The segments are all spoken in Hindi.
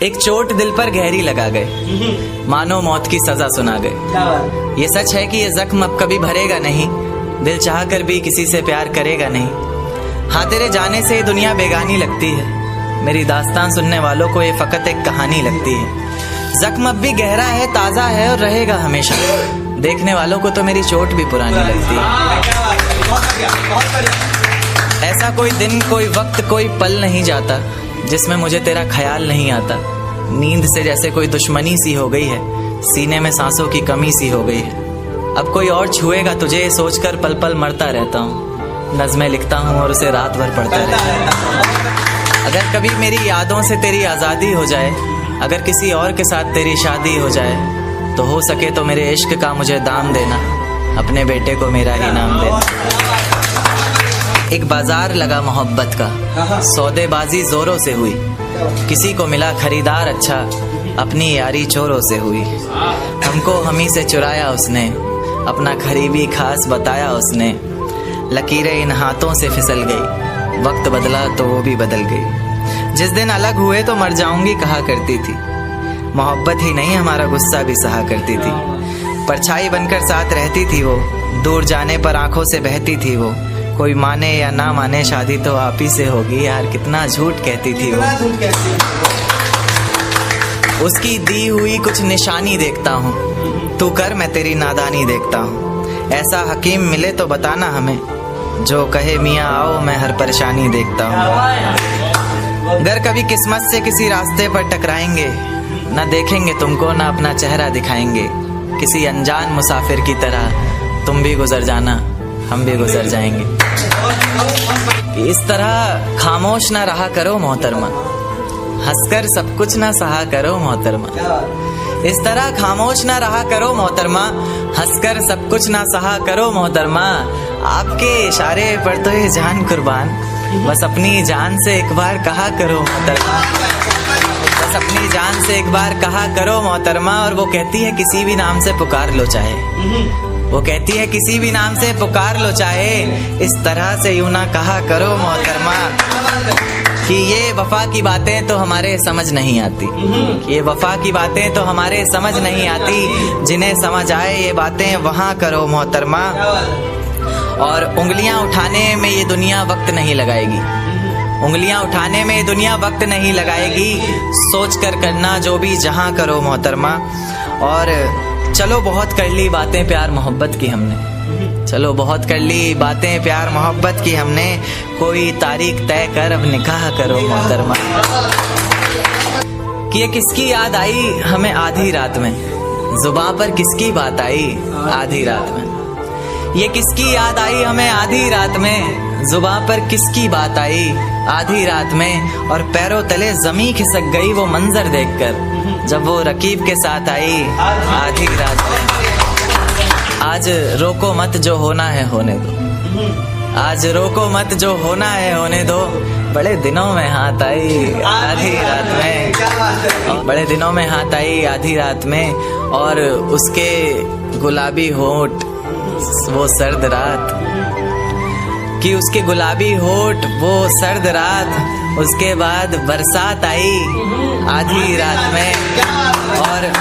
एक चोट दिल पर गहरी लगा गए, मानो मौत की सजा सुना गए। ये सच है कि ये जख्म अब कभी भरेगा नहीं, दिल चाह कर भी किसी से प्यार करेगा नहीं। हाँ, तेरे जाने से दुनिया बेगानी लगती है, मेरी दास्तान सुनने वालों को ये फकत एक कहानी लगती है। जख्म अब भी गहरा है, ताज़ा है और रहेगा हमेशा, देखने वालों को तो मेरी चोट भी पुरानी लगती है। ऐसा कोई दिन, कोई वक्त, कोई पल नहीं जाता जिसमें मुझे तेरा ख्याल नहीं आता। नींद से जैसे कोई दुश्मनी सी हो गई है, सीने में सांसों की कमी सी हो गई है। अब कोई और छुएगा तुझे ये सोचकर पल पल मरता रहता हूँ, नज़में लिखता हूँ और उसे रात भर पढ़ता रहता हूँ। अगर कभी मेरी यादों से तेरी आज़ादी हो जाए, अगर किसी और के साथ तेरी शादी हो जाए, तो हो सके तो मेरे इश्क का मुझे दाम देना, अपने बेटे को मेरा ही नाम देना। एक बाजार लगा मोहब्बत का, सौदेबाजी जोरों से हुई, किसी को मिला खरीदार अच्छा, अपनी यारी चोरों से हुई। हमको हमी से चुराया उसने, अपना करीबी खास बताया उसने। लकीरें इन हाथों से फिसल गई, वक्त बदला तो वो भी बदल गई। जिस दिन अलग हुए तो मर जाऊंगी कहा करती थी, मोहब्बत ही नहीं हमारा गुस्सा भी सहा करती थी। परछाई बनकर साथ रहती थी वो, दूर जाने पर आंखों से बहती थी वो। कोई माने या ना माने शादी तो आप ही से होगी, यार कितना झूठ कहती थी वो। उसकी दी हुई कुछ निशानी देखता हूँ, तू कर मैं तेरी नादानी देखता हूँ। ऐसा हकीम मिले तो बताना हमें, जो कहे मियाँ आओ मैं हर परेशानी देखता हूँ। अगर कभी किस्मत से किसी रास्ते पर टकराएंगे, ना देखेंगे तुमको ना अपना चेहरा दिखाएंगे। किसी अनजान मुसाफिर की तरह तुम भी गुजर जाना, हम भी गुजर जाएंगे। इस तरह खामोश ना रहा करो मोहतरमा, हंसकर सब कुछ ना सहा करो मोहतरमा। इस तरह खामोश ना रहा करो मोहतरमा, हंसकर सब कुछ ना सहा करो मोहतरमा। आपके इशारे पर तो ये जान कुर्बान, बस अपनी जान से एक बार कहा करो मोहतरमा, बस अपनी जान से एक बार कहा करो मोहतरमा। और वो कहती है किसी भी नाम से पुकार लो चाहे, वो कहती है किसी भी नाम से पुकार लो चाहे, इस तरह से यूं ना कहा करो मोहतरमा। कि ये वफा की बातें तो हमारे समझ नहीं आती, ये वफा की बातें तो हमारे समझ नहीं आती। जिन्हें समझ आए ये बातें वहाँ करो मोहतरमा। और उंगलियां उठाने में ये दुनिया वक्त नहीं लगाएगी, उंगलियां उठाने में ये दुनिया वक्त नहीं लगाएगी। सोच कर करना जो भी जहाँ करो मोहतरमा। और चलो बहुत कर ली बातें प्यार मोहब्बत की हमने, चलो बहुत कर ली बातें प्यार मोहब्बत की हमने। कोई तारीख तय कर अब निकाह करो मोहतरमा। कि ये किसकी याद आई हमें आधी रात में, जुबां पर किसकी बात आई आधी रात में। ये किसकी याद आई हमें आधी रात में, जुबां पर किसकी बात आई आधी रात में। और पैरों तले जमी खिसक गई वो मंजर देखकर, जब वो रकीब के साथ आई आधी रात में। आज रोको मत जो होना है होने दो, आज रोको मत जो होना है होने दो। बड़े दिनों में हाथ आई आधी रात में, बड़े दिनों में हाथ आई आधी रात में। और उसके गुलाबी होंठ वो सर्द रात, कि उसके गुलाबी होठ वो सर्द रात। उसके बाद बरसात आई आधी रात में। और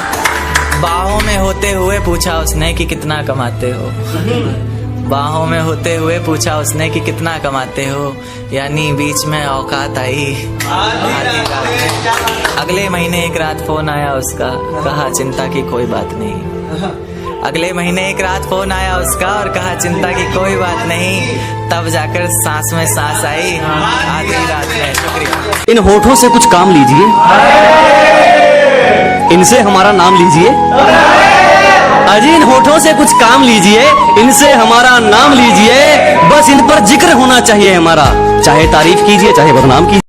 बाहों में होते हुए पूछा उसने कि कितना कमाते हो, बाहों में होते हुए पूछा उसने कि कितना कमाते हो। यानी बीच में औकात आई आधी रात में। अगले महीने एक रात फोन आया उसका, कहा चिंता की कोई बात नहीं। अगले महीने एक रात फोन आया उसका और कहा चिंता की कोई बात नहीं। तब जाकर सांस में सांस आई आधी रात में। शुक्रिया। इन होठों से कुछ काम लीजिए, इनसे हमारा नाम लीजिए। अजी इन होठों से कुछ काम लीजिए, इनसे हमारा नाम लीजिए। बस इन पर जिक्र होना चाहिए हमारा, चाहे तारीफ कीजिए चाहे बदनाम कीजिए।